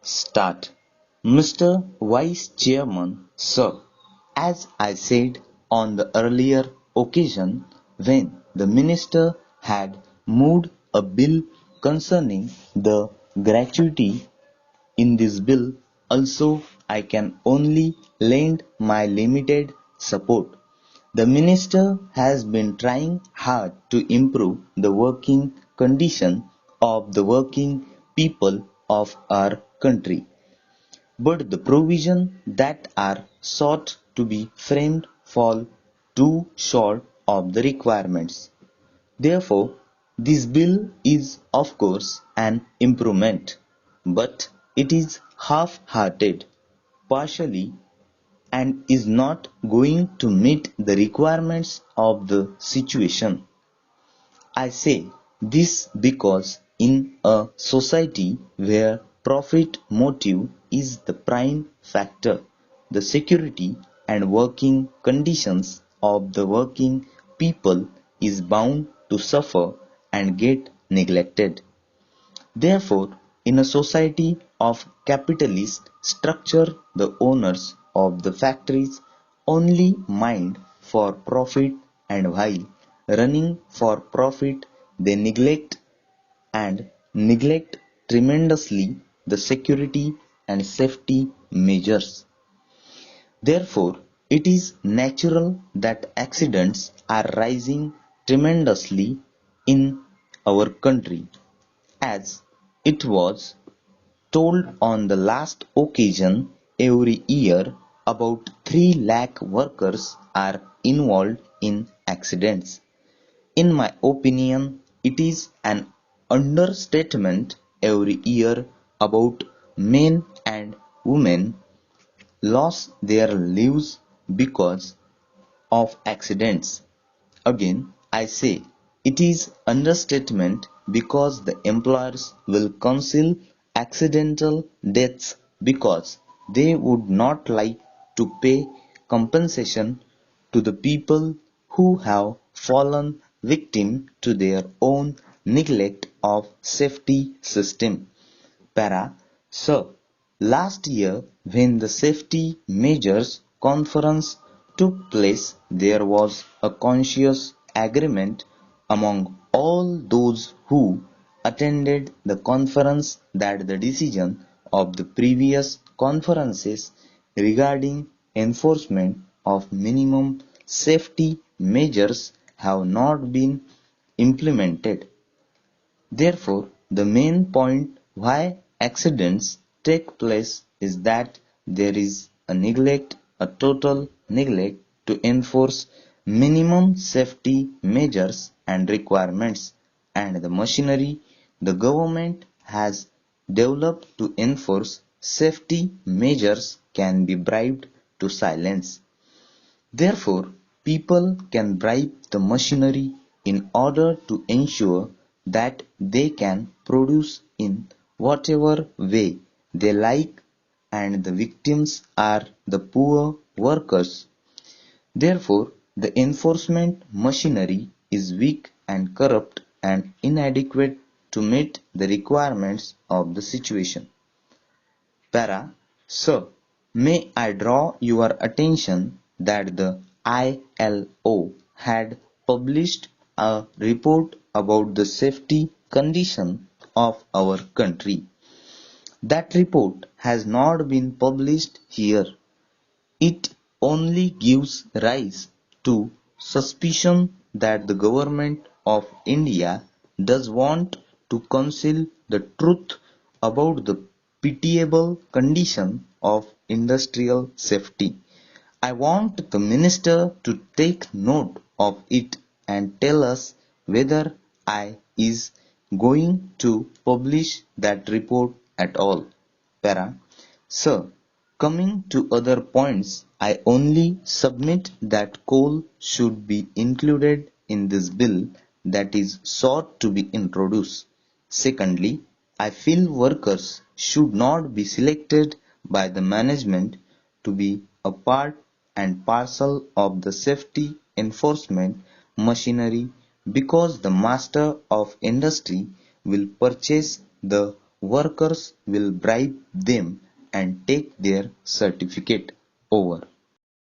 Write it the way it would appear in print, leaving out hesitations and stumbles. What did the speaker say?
Start. Mr. Vice Chairman, Sir, as I said on the earlier occasion when the Minister had moved a bill concerning the gratuity, in this bill also I can only lend my limited support. The Minister has been trying hard to improve the working condition of the working people of our country, but the provisions that are sought to be framed fall too short of the requirements. Therefore, this bill is of course an improvement, but it is half-hearted, partially, and is not going to meet the requirements of the situation. I say this because in a society where profit motive is the prime factor, the security and working conditions of the working people is bound to suffer and get neglected. Therefore, in a society of capitalist structure, the owners of the factories only mind for profit, and while running for profit they neglect tremendously the security and safety measures. Therefore, it is natural that accidents are rising tremendously in our country. As it was told on the last occasion, every year about 3 lakh workers are involved in accidents. In my opinion, it is an understatement. Every year about men and women lose their lives because of accidents. Again, I say it is understatement because the employers will conceal accidental deaths because they would not like to pay compensation to the people who have fallen victim to their own neglect of safety system. Para. So, last year when the safety measures conference took place, there was a conscious agreement among all those who attended the conference that the decision of the previous conferences regarding enforcement of minimum safety measures have not been implemented. Therefore, the main point why accidents take place is that there is a total neglect to enforce minimum safety measures and requirements, and the machinery the government has developed to enforce safety measures can be bribed to silence. Therefore, people can bribe the machinery in order to ensure that they can produce in whatever way they like, and the victims are the poor workers. Therefore, the enforcement machinery is weak and corrupt and inadequate to meet the requirements of the situation. Para. Sir, may I draw your attention that the ILO had published a report about the safety condition of our country. That report has not been published here. It only gives rise to suspicion that the government of India does want to conceal the truth about the pitiable condition of industrial safety. I want the minister to take note of it and tell us whether I is going to publish that report at all. Para. Sir, coming to other points, I only submit that coal should be included in this bill that is sought to be introduced. Secondly, I feel workers should not be selected by the management to be a part and parcel of the safety enforcement machinery because the master of industry will purchase the workers will bribe them and take their certificate over.